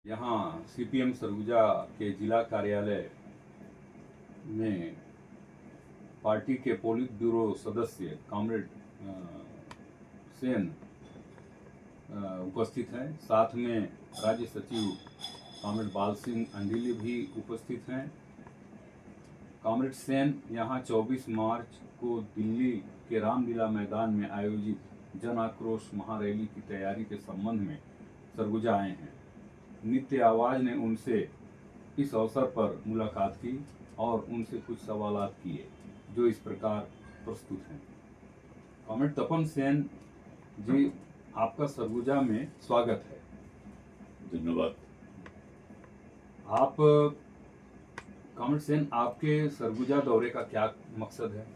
यहाँ सीपीएम सरगुजा के जिला कार्यालय में पार्टी के पोलित ब्यूरो सदस्य कॉमरेड सेन उपस्थित हैं। साथ में राज्य सचिव कॉमरेड बाल सिंह अंडिली भी उपस्थित हैं। कॉमरेड सेन यहाँ 24 मार्च को दिल्ली के रामलीला मैदान में आयोजित जन आक्रोश महारैली की तैयारी के संबंध में सरगुजा आए हैं। नित्य आवाज ने उनसे इस अवसर पर मुलाकात की और उनसे कुछ सवाल किए जो इस प्रकार प्रस्तुत हैं। कॉमरेड तपन सेन जी, आपका सरगुजा में स्वागत है। धन्यवाद। आप कॉमरेड सेन, आपके सरगुजा दौरे का क्या मकसद है?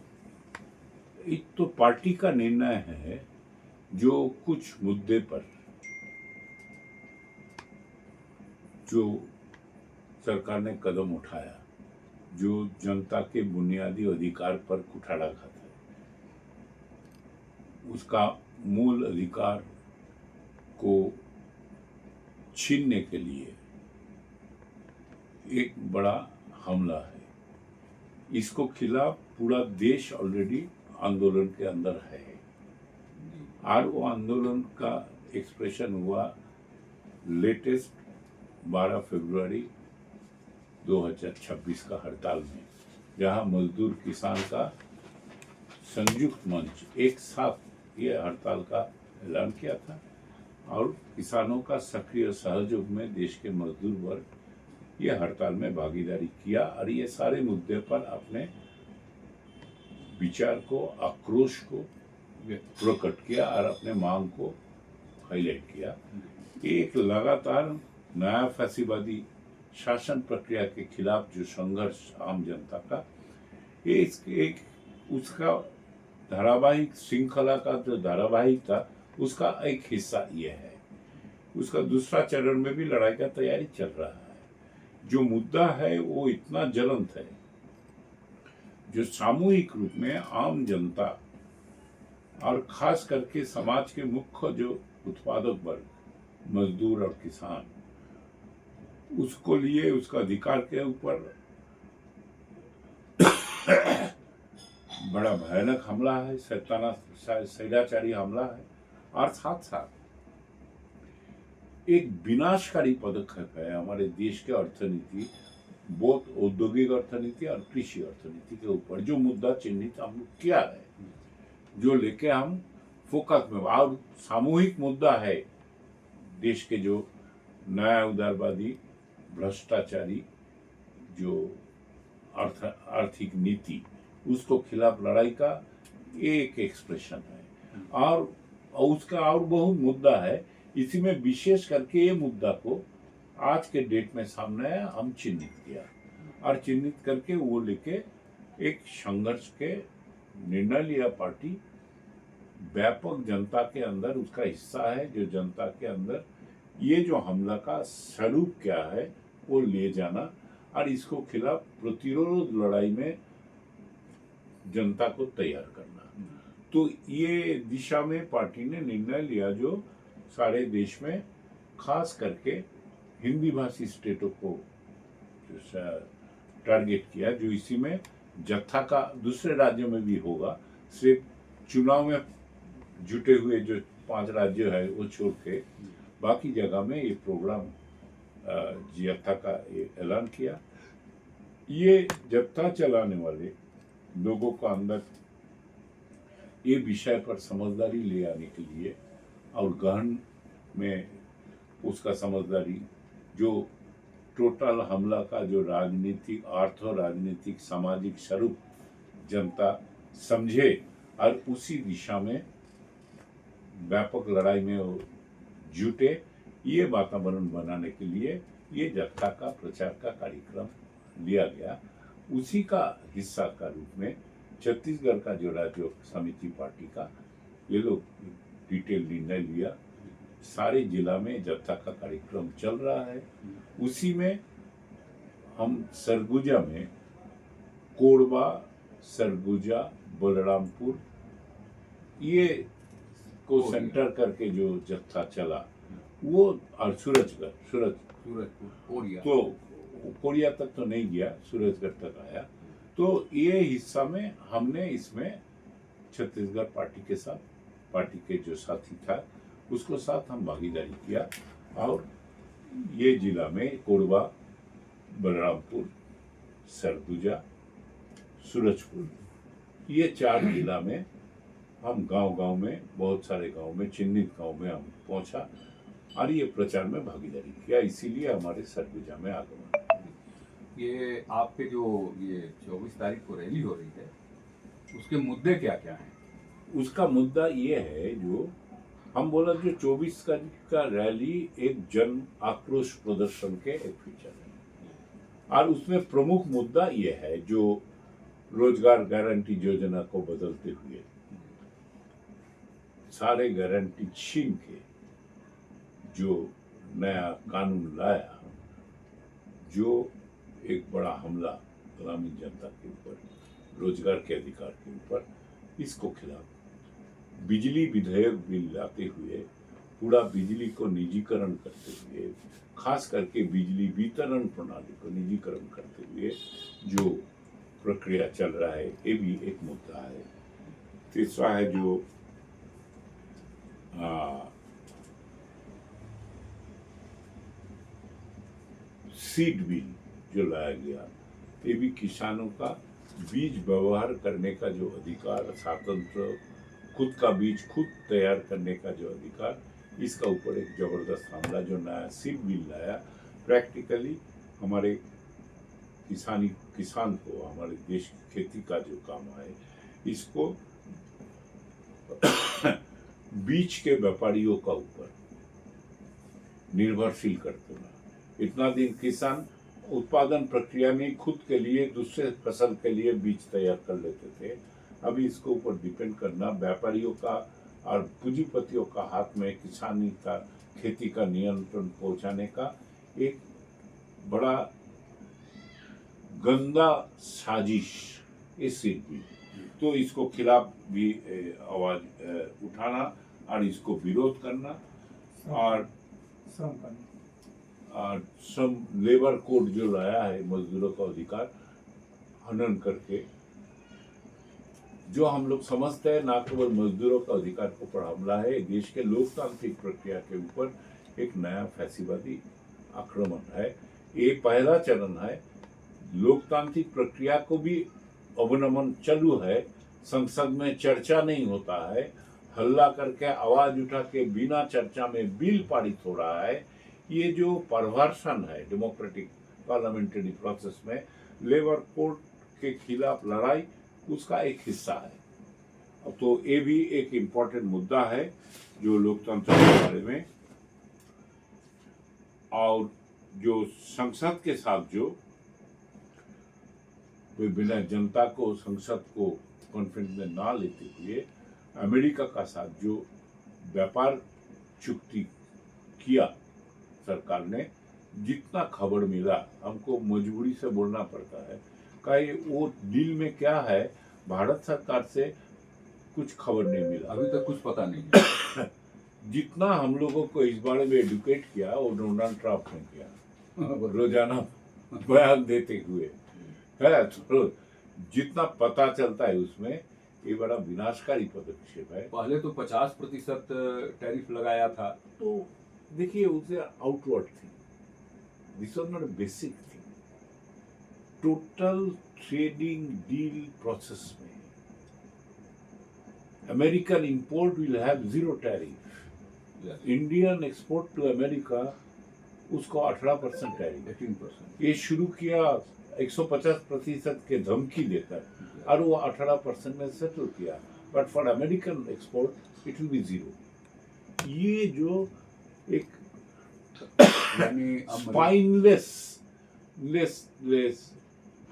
एक तो पार्टी का निर्णय है जो कुछ मुद्दे पर जो सरकार ने कदम उठाया, जो जनता के बुनियादी अधिकार पर कुठाड़ा खाता है, उसका मूल अधिकार को छीनने के लिए एक बड़ा हमला है। इसको खिलाफ पूरा देश ऑलरेडी आंदोलन के अंदर है और वो आंदोलन का एक्सप्रेशन हुआ लेटेस्ट 12 फरवरी 2026 का हड़ताल में, जहां मजदूर किसान का संयुक्त मंच एक साथ ये हड़ताल का ऐलान किया था और किसानों का सक्रिय सहयोग में देश के मजदूर वर्ग ये हड़ताल में भागीदारी किया और ये सारे मुद्दे पर अपने विचार को, आक्रोश को प्रकट किया और अपने मांग को हाईलाइट किया। एक लगातार नया फैसीवादी शासन प्रक्रिया के खिलाफ जो संघर्ष आम जनता का, ये एक उसका धारावाहिक श्रृंखला का जो धारावाहिक था उसका एक हिस्सा ये है। उसका दूसरा चरण में भी लड़ाई का तैयारी चल रहा है। जो मुद्दा है वो इतना ज्वलंत है जो सामूहिक रूप में आम जनता और खास करके समाज के मुख्य जो उत्पादक वर्ग, मजदूर और किसान, उसको लिए उसका अधिकार के ऊपर बड़ा भयानक हमला है, शैलाचारी हमला है और साथ साथ एक विनाशकारी पदक्षेप है हमारे देश के अर्थनीति, बहुत औद्योगिक अर्थनीति और कृषि अर्थनीति के ऊपर जो मुद्दा चिन्हित हम लोग किया है, जो लेके हम फोकस में, और सामूहिक मुद्दा है देश के जो नया उदारवादी भ्रष्टाचारी जो आर्थिक नीति, उसको खिलाफ लड़ाई का एक एक्सप्रेशन है। और उसका और बहुत मुद्दा है, इसी में विशेष करके ये मुद्दा को आज के डेट में सामने आया, हम चिन्हित किया और चिन्हित करके वो लेके एक संघर्ष के निर्णय लिया। पार्टी व्यापक जनता के अंदर उसका हिस्सा है, जो जनता के अंदर ये जो हमला का स्वरूप क्या है वो ले जाना और इसको खिलाफ प्रतिरोध लड़ाई में जनता को तैयार करना। तो ये दिशा में पार्टी ने निर्णय लिया जो सारे देश में खास करके हिंदी भाषी स्टेटों को टारगेट किया, जो इसी में जत्था का दूसरे राज्यों में भी होगा। सिर्फ चुनाव में जुटे हुए जो 5 राज्य है वो छोड़ के बाकी जगह में ये प्रोग्राम जत्था का ये ऐलान किया। ये जत्था चलाने वाले लोगों का अंदर ये विषय पर समझदारी ले आने के लिए और गहन में उसका समझदारी, जो टोटल हमला का जो राजनीतिक, अर्थ राजनीतिक, सामाजिक स्वरूप जनता समझे और उसी दिशा में व्यापक लड़ाई में वो जुटे, ये वातावरण बनाने के लिए ये जत्था का प्रचार का कार्यक्रम लिया गया। उसी का हिस्सा का रूप में छत्तीसगढ़ का जो राज्य समिति पार्टी का ये लोग डिटेल निर्णय लिया। सारे जिला में जत्था का कार्यक्रम चल रहा है। उसी में हम सरगुजा में कोरबा, सरगुजा, बलरामपुर ये को सेंटर करके जो जत्था चला वो और सूरजगढ़ सूरजपुर, कोरिया। तो कोरिया तक तो नहीं गया, सूरजगढ़ तक आया। तो ये हिस्सा में हमने इसमें छत्तीसगढ़ पार्टी के साथ, पार्टी के जो साथी था उसको साथ हम भागीदारी किया और ये जिला में कोरबा, बलरामपुर, सरगुजा, सूरजपुर, ये 4 जिला में हम गांव-गांव में, बहुत सारे गांव में, चिन्हित गांव में हम पहुंचा और ये प्रचार में भागीदारी किया। इसीलिए हमारे सरगुजा में आगमन। ये आपके जो ये 24 तारीख को रैली हो रही है, उसके मुद्दे क्या क्या हैं? उसका मुद्दा ये है, जो हम बोला जो 24 का रैली एक जन आक्रोश प्रदर्शन के एक फीचर है और उसमें प्रमुख मुद्दा ये है जो रोजगार गारंटी योजना को बदलते हुए सारे गारंटी छीन के जो नया कानून लाया, जो एक बड़ा हमला ग्रामीण जनता के ऊपर, रोजगार के अधिकार के ऊपर, इसको खिलाफ बिजली विधेयक बिल लाते हुए पूरा बिजली को निजीकरण करते हुए, खास करके बिजली वितरण प्रणाली को निजीकरण करते हुए जो प्रक्रिया चल रहा है, ये भी एक मुद्दा है। तीसरा है जो सीड बिल जो लाया गया, ये भी किसानों का बीज व्यवहार करने का जो अधिकार, स्वतंत्र खुद का बीज खुद तैयार करने का जो अधिकार, इसका ऊपर एक जबरदस्त हमला जो नया सीड बिल लाया, प्रैक्टिकली हमारे किसान को, हमारे देश की खेती का जो काम है, इसको बीज के व्यापारियों का ऊपर निर्भरशील कर देना। इतना दिन किसान उत्पादन प्रक्रिया में खुद के लिए, दूसरे फसल के लिए बीज तैयार कर लेते थे। अभी इसको ऊपर डिपेंड करना, व्यापारियों का और पूंजीपतियों का हाथ में किसानी का, खेती का नियंत्रण पहुंचाने का एक बड़ा गंदा साजिश इस सीट भी। तो इसको खिलाफ भी आवाज उठाना और इसको विरोध करना और श्रम लेबर कोड जो लाया है, मजदूरों का अधिकार हनन करके, जो हम लोग समझते हैं ना केवल मजदूरों का अधिकार को पर हमला है, देश के लोकतांत्रिक प्रक्रिया के ऊपर एक नया फैसीवादी आक्रमण है। ये पहला चरण है। लोकतांत्रिक प्रक्रिया को भी अवनमन चालू है। संसद में चर्चा नहीं होता है, हल्ला करके आवाज उठा के बिना चर्चा में बिल पारित हो रहा है। ये जो परवर्सन है डेमोक्रेटिक पार्लियामेंट्री प्रोसेस में, लेबर कोड के खिलाफ लड़ाई उसका एक हिस्सा है। अब तो ये भी एक इम्पोर्टेंट मुद्दा है जो लोकतंत्र के बारे में, और जो संसद के साथ जो बिना जनता को, संसद को कॉन्फ्रेंस में ना लेते हुए अमेरिका का साथ जो व्यापार चुक्ति किया सरकार ने, जितना खबर मिला हमको मजबूरी से बोलना पड़ता है कि वो डील में क्या है, भारत सरकार से कुछ खबर नहीं मिला, अभी तक कुछ पता नहीं। जितना हम लोगों को इस बारे में एडुकेट किया वो डोनाल्ड ट्रंप ने किया, रोजाना बयान देते हुए है। तो जितना पता चलता है उसमें ये बड़ा विनाशकारी पदक्षेप है। पहले तो 50% टैरिफ लगाया था। तो देखिए, उसे आउटवर्ड थी, this was not a basic thing. Total trading deal process में American import will have 0 tariff, Indian export to America उसको 18% टैरिफ, 18%। ये शुरू किया 150% के धमकी देकर, और वो 18% में सेटल किया, but for American export it will be 0। ये जो एक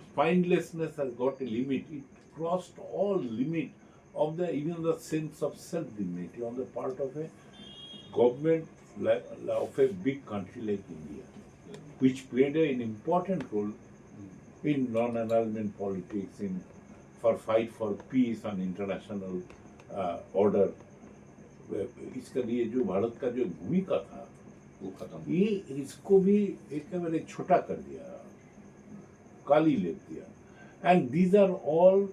spinelessness has got a limit. It crossed all limit of even the sense of self-dignity on the part of a government of a big country like India, which played an important role in non-alignment politics, for fight for peace and international order. इसके लिए जो भारत का जो भूमिका था वो खत्म। ये इसको भी एक मैंने छोटा कर दिया, काली ले दिया, एंड दीज आर ऑल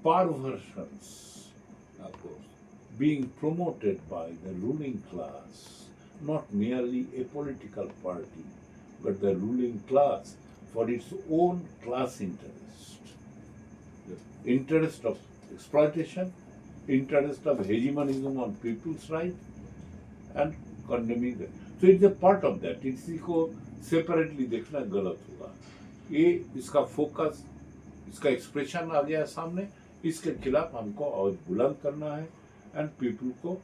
परवर्शंस आपको being promoted by the ruling class, not merely a political party, but the ruling class for its own class interest. Interest of exploitation, interest of hegemonism on people's right, and condemning that. So it's a part of that. इसी को separately देखना गलत होगा। ये इसका focus, इसका expression आ गया सामने, इसके खिलाफ हमको आवाज बुलंद करना है एंड पीपल को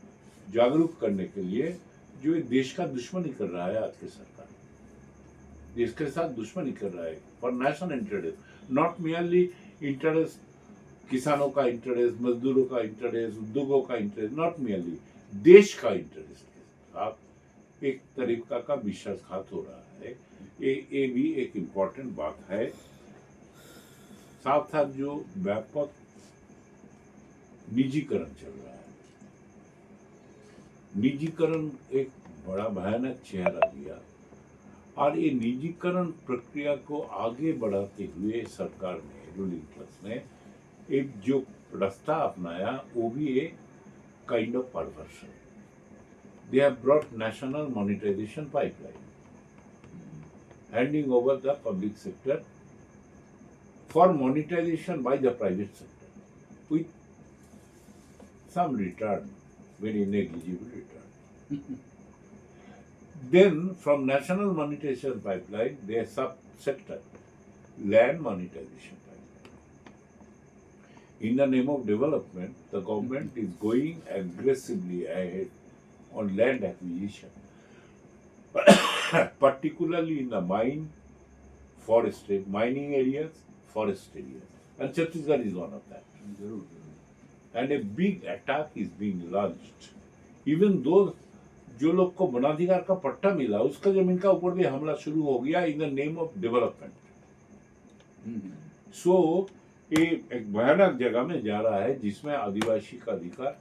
जागरूक करने के लिए, जो ये देश का दुश्मनी कर रहा है आज की सरकार, देश के साथ दुश्मनी कर रहा है for national interest, not merely interest, किसानों का इंटरेस्ट, मजदूरों का इंटरेस्ट, उद्योगों का इंटरेस्ट, नॉट मियरली देश का इंटरेस्ट। आप एक तरीका का विश्वासघात हो रहा है। ये भी एक इम्पॉर्टेंट बात है। साथ साथ जो व्यापक निजीकरण चल रहा है, निजीकरण एक बड़ा भयानक चेहरा लिया, और ये निजीकरण प्रक्रिया को आगे बढ़ाते हुए सरकार ने, रूलिंग क्लास ने एक जो रास्ता अपनाया, वो भी एक kind of perversion. They have brought national monetization pipeline, handing over the public sector for monetization by the private sector with some return, very negligible return. Then from national monetization pipeline, there is sub-sector, land monetization pipeline. In the name of development, the government is going aggressively ahead on land acquisition, particularly in the mining areas, forest areas, and Chhattisgarh is one of that. And a big attack is being launched. Even though जो लोग को वनाधिकार का पट्टा मिला, उसका जमीन का ऊपर भी हमला शुरू हो गया in the name of development. So ये एक भयानक जगह में जा रहा है जिसमें आदिवासी का अधिकार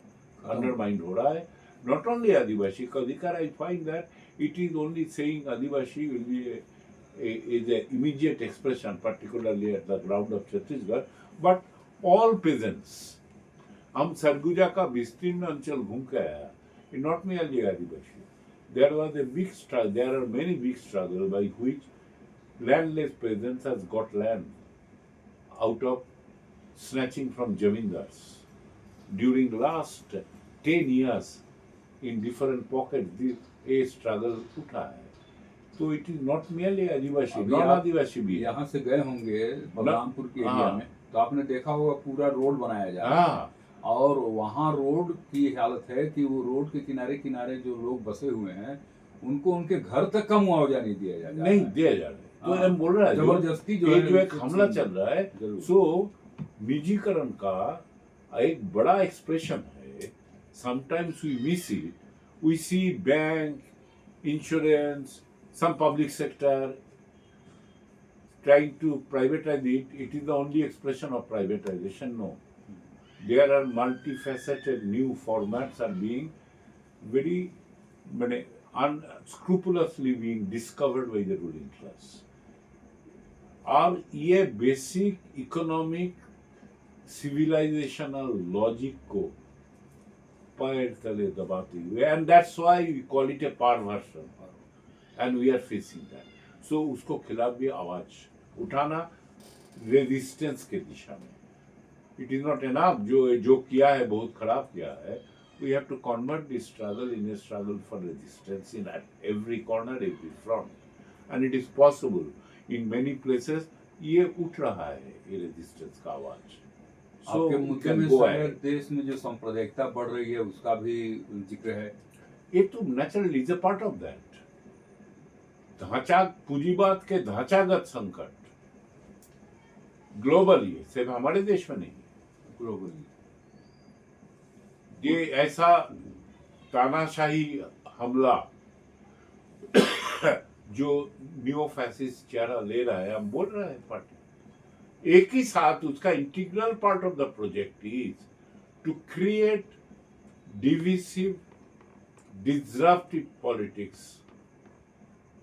अंडरमाइंड हो रहा है। नॉट ओनली आदिवासी का अधिकार, I find that it is only saying Adivasi will be is an immediate expression, particularly at the ground of Chhattisgarh, but all peasants. हम सरगुजा का विस्तीर्ण अंचल घूम के आया, not merely Adivasi. There was a big struggle. There are many big struggles by which landless peasants has got land out of snatching from zamindars. During last 10 years, in different pockets, this struggle उठा है। तो it is not merely Adivasi, non Adivasi भी। यहाँ से गए होंगे बलरामपुर के area में, तो आपने देखा होगा पूरा रोड बनाया जा रहा है, और वहाँ रोड की हालत है कि वो रोड के किनारे किनारे जो लोग बसे हुए हैं, उनको उनके घर तक का मुआवजा नहीं दिया जा रहा, नहीं दिया जा रहा। तो हम बोल रहा है जबरदस्ती जो एक हमला चल रहा है। सो निजीकरण का एक बड़ा एक्सप्रेशन है। Sometimes we miss it, we see bank, insurance, some public sector trying to privatize it. It is the only expression of privatization. No, there are multifaceted new formats are being very unscrupulously being discovered by the ruling class. और ये basic economic civilisational logic को पैर तले दबाते हुए, and that's why we call it a perversion, and we are facing that. So उसको खिलाफ भी आवाज उठाना रेजिस्टेंस के दिशा में। It is not enough जो किया है बहुत खराब किया है। We have to convert this struggle in a struggle for resistance in at every corner, every front, and it is possible in many places। ये उठ रहा है ये रेजिस्टेंस का आवाज। आपके मुद्दे में सारे देश में जो सांप्रदायिकता बढ़ रही है उसका भी जिक्र है। ये तो naturally is a part of that. ढांचा पूंजीवाद के ढांचागत संकट ग्लोबली, सिर्फ हमारे देश में नहीं, ग्लोबली ये ऐसा तानाशाही हमला जो न्यू फैसिस्ट चेहरा ले रहा है, हम बोल रहे हैं पार्टी एक ही साथ, उसका integral part of the project is to create divisive disruptive politics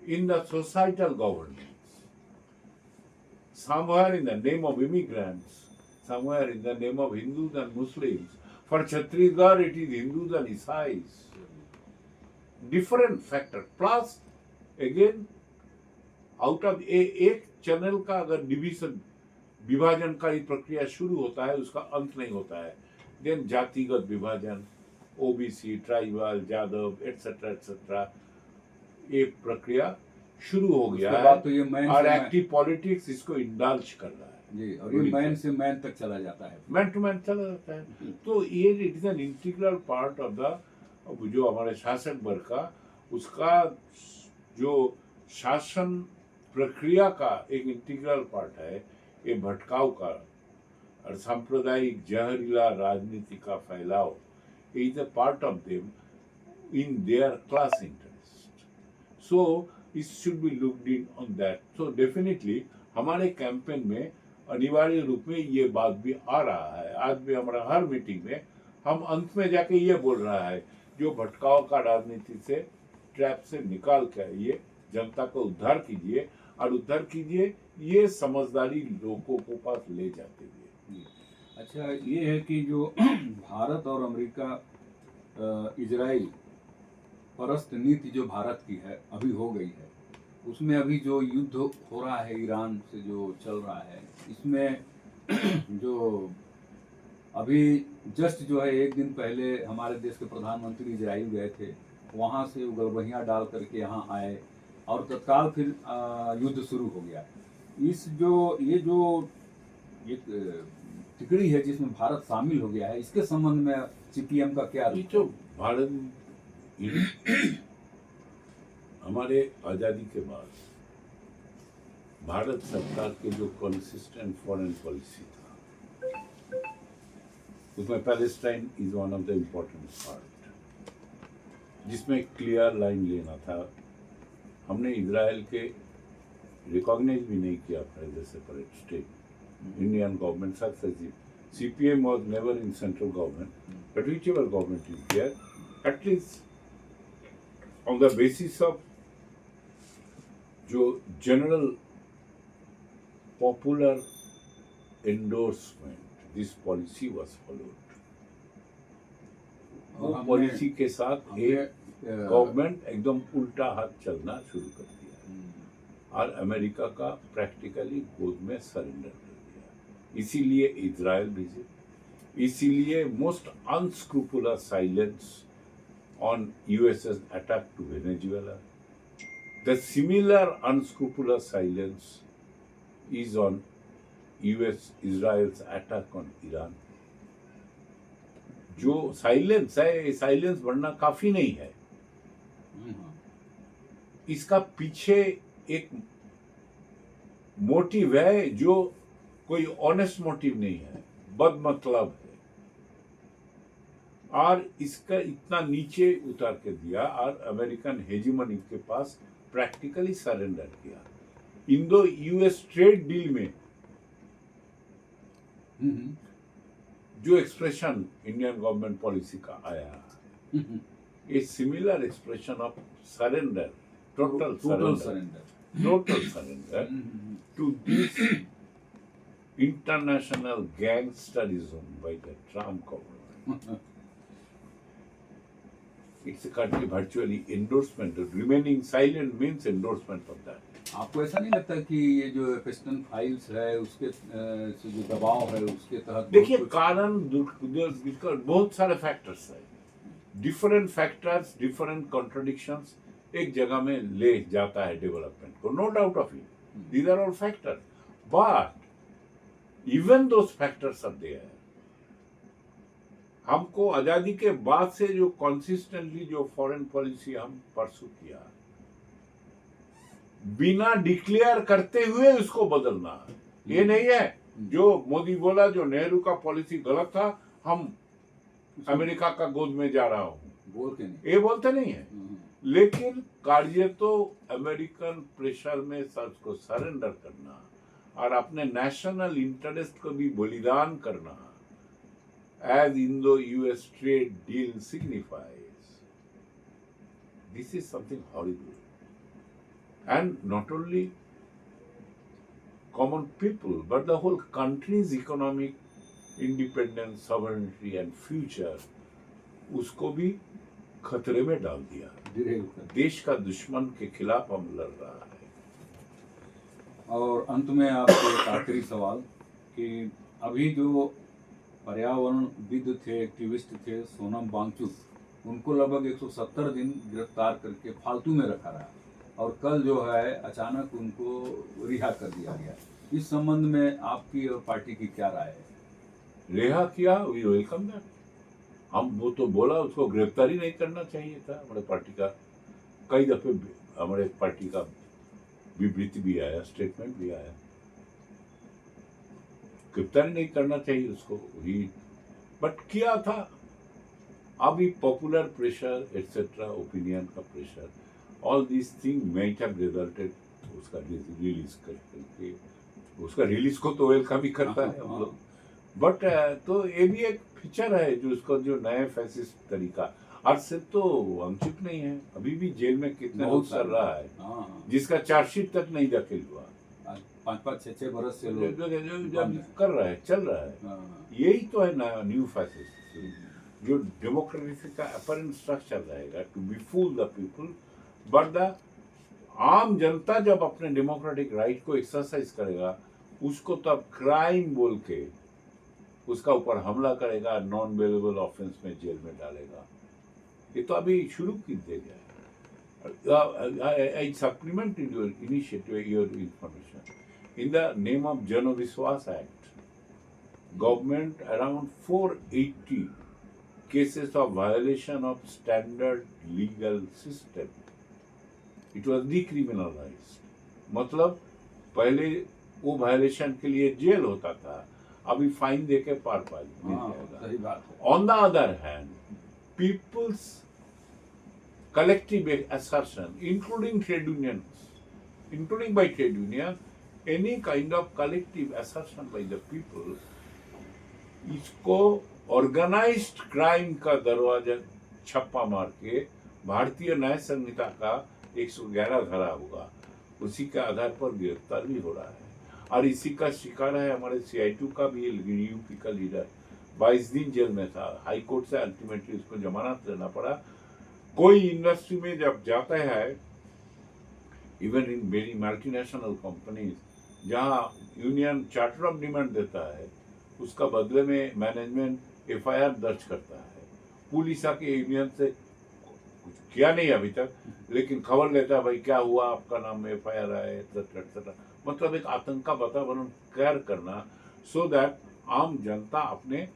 in the societal governance, somewhere in the name of immigrants, somewhere in the name of Hindus and Muslims. For Chhattisgarh, it is Hindus and Isais. Different factor. Plus, again, out of एक channel का अगर division विभाजनकारी प्रक्रिया शुरू होता है उसका अंत नहीं होता है. देन जातिगत विभाजन, OBC, tribal, Yadav etcetera etcetera, एक प्रक्रिया शुरू हो गया है तो ये और एक्टिव पॉलिटिक्स इसको इंडल्ज कर रहा है जी, और ये मैन से मैन तक चला जाता है, मैन टू मैन चला जाता है. तो ये it is an integral part of the जो हमारे शासक वर्ग का उसका जो शासन प्रक्रिया का एक इंटीग्रल पार्ट है ये भटकाव का और सांप्रदायिक जहरीला राजनीति का फैलाव is a part of them in their class interest. So it should be looked in on that. So definitely हमारे कैंपेन में अनिवार्य रूप में ये बात भी आ रहा है. आज भी हमारा हर मीटिंग में हम अंत में जाके ये बोल रहा है जो भटकाव का राजनीति से ट्रैप से निकाल के आइए, जनता को उद्धार कीजिए और उद्धार कीजिए ये समझदारी लोगों को पास ले जाते हुए. अच्छा, ये है कि जो भारत और अमेरिका इजराइल परस्त नीति जो भारत की है अभी हो गई है, उसमें अभी जो युद्ध हो रहा है ईरान से जो चल रहा है, इसमें जो अभी जस्ट जो है एक दिन पहले हमारे देश के प्रधानमंत्री इजराइल गए थे, वहाँ से गलबहियाँ डाल करके यहाँ आए और तत्काल फिर युद्ध शुरू हो गया. इस जो ये एक टिकड़ी है जिसमें भारत शामिल हो गया है, इसके संबंध में सीपीएम का क्या? ये तो हमारे आज़ादी के बाद भारत सरकार के जो कंसिस्टेंट फॉरेन पॉलिसी था उसमें Palestine is one of the important part, जिसमें क्लियर लाइन लेना था. हमने इजराइल के रिकॉग्नाइज भी नहीं किया as a separate state. Indian government successive CPM was never in central government, but whichever government is there, at least on the basis of जो general popular endorsement, this policy was followed. वो policy के साथ एक government एकदम उल्टा हाथ चलना शुरू कर दिया और अमेरिका का प्रैक्टिकली गोद में सरेंडर कर दिया. इसीलिए इजराइल भेजे, इसीलिए most unscrupulous silence on US's attack to Venezuela. The similar unscrupulous silence is on Israel's attack on Iran. जो साइलेंस है, साइलेंस बढ़ना काफी नहीं है. इसका पीछे एक मोटिव है जो कोई ऑनेस्ट मोटिव नहीं है, बदमतलब है और इसका इतना नीचे उतार के दिया और अमेरिकन हेजिमनी के पास प्रैक्टिकली सरेंडर किया. इंडो यूएस ट्रेड डील में जो एक्सप्रेशन इंडियन गवर्नमेंट पॉलिसी का आया, a similar expression of surrender, total surrender to this international gangsterism by the Trump government. It's a virtually endorsement. Remaining silent means endorsement of that. आपको ऐसा नहीं लगता कि ये जो वेस्टर्न फाइल्स है उसके से जो दबाव है उसके तहत? देखिए, कारण बहुत सारे फैक्टर्स है, डिफरेंट फैक्टर्स, डिफरेंट कॉन्ट्रडिक्शंस एक जगह में ले जाता है डेवलपमेंट को. No doubt of it, these are all factors, but even those factors are there. हमको आजादी के बाद से जो कंसिस्टेंटली जो फॉरेन पॉलिसी हम परसू किया, बिना डिक्लेयर करते हुए उसको बदलना, ये नहीं है जो मोदी बोला जो नेहरू का पॉलिसी गलत था, हम अमेरिका का गोद में जा रहा हूं, बोलते नहीं, ये बोलते नहीं है. लेकिन कार्य तो अमेरिकन प्रेशर में सर्च को सरेंडर करना और अपने नेशनल इंटरेस्ट को भी बलिदान करना, as Indo-US trade deal signifies. This is something horrible. and not only common people but the whole country's economic independence, sovereignty and future उसको भी खतरे में डाल दिया। देश का दुश्मन के खिलाफ हम लड़ रहा है। और अंत में आपसे एक आखिरी सवाल कि अभी जो पर्यावरणविद थे, एक्टिविस्ट थे, सोनम वांगचुक, उनको लगभग 170 दिन गिरफ्तार करके फालतू में रखा रहा और कल जो है अचानक उनको रिहा कर दिया गया। इस संबंध में आपकी और पार्टी की क्या राय है? रिहा किया, वी वेलकम दैट। हम वो तो बोला उसको गिरफ्तारी नहीं करना चाहिए था। हमारे पार्टी का कई दफे हमारे पार्टी का विबृति भी आया, स्टेटमेंट भी आया, गिरफ्तारी नहीं करना चाहिए उसको ही, बट किया था। अभी पॉपुलर प्रेशर एटसेट्रा, ओपिनियन का pressure, all this thing might have resulted उसका रिलीज करके, उसका रिलीज को तो वेलकम ही करता है हम लोग, बट तो ये भी एक फीचर है जो उसका जो नए फैसिस्ट तरीका। और सिर्फ तो वांगचुक नहीं है, अभी भी जेल में कितने लोग चल रहा है जिसका चार्जशीट तक नहीं दाखिल हुआ, 5-6 बरस से कर रहा है, चल रहा है। यही तो है ना न्यू फैसिस्ट, जो डेमोक्रेसी का अपरेंट स्ट्रक्चर रहेगा to be fool the people, but the आम जनता जब अपने डेमोक्रेटिक राइट को एक्सरसाइज करेगा उसको तब क्राइम बोल के उसका ऊपर हमला करेगा, नॉन बेलेबल ऑफेंस में जेल में डालेगा। ये तो अभी शुरू की दे गया। I supplement in your initiative, your information. In the name of Jan Vishwas Act, government around 480 cases of violation of standard legal system, it was decriminalized। मतलब पहले वो वायलेशन के लिए जेल होता था, अभी फाइन देके पार पार मिल जाएगा। On the other hand, people's collective assertion, including trade unions, including by trade union, any kind of collective assertion by the people, इसको ऑर्गेनाइज्ड क्राइम का दरवाजा छप्पा मार के भारतीय न्याय संहिता का 111 धारा होगा, उसी के आधार पर गिरफ्तार भी हो रहा है। और इसी का शिकार है हमारे CI2 का भी यूपी का लीडर, 22 दिन जेल में था, हाई कोर्ट से अल्टीमेटली उसको जमानत देना पड़ा। कोई इंडस्ट्री में जब जाता है, even in very multinational companies, जहां यूनियन चार्टर ऑफ डिमांड देता है, उसका बदले में मैनेजमेंट FIR दर्ज करता है। पुलिस आके यूनियन से कुछ किया नहीं अभी तक, लेकिन खबर लेता है भाई क्या हुआ, आपका नाम में FIR आया, एक्सेट्रा। मतलब एक आतंक का वातावरण तैयार करना, सो दैट आम जनता अपने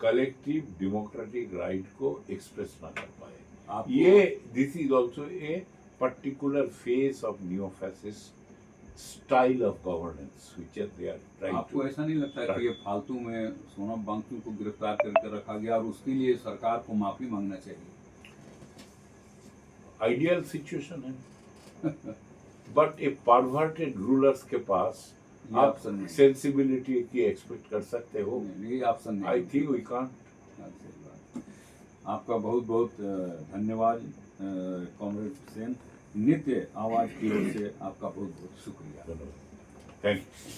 कलेक्टिव डेमोक्रेटिक राइट को एक्सप्रेस ना कर पाए। ये this is also a particular phase of new fascist style of governance which they are trying. आपको ऐसा नहीं लगता कि ये फालतू में सोनम वांगचुक को गिरफ्तार करके रखा गया और उसके लिए सरकार को माफी मांगना चाहिए? आइडियल सिचुएशन है, बट ए परवर्टेड रूलर्स के पास आप सेंसिबिलिटी की एक्सपेक्ट कर सकते हो? ये ऑप्शन नहीं। I think we can't. आपका बहुत बहुत धन्यवाद कॉमरेड सेन। नित्य आवाज की ओर से आपका बहुत बहुत शुक्रिया। Thank you.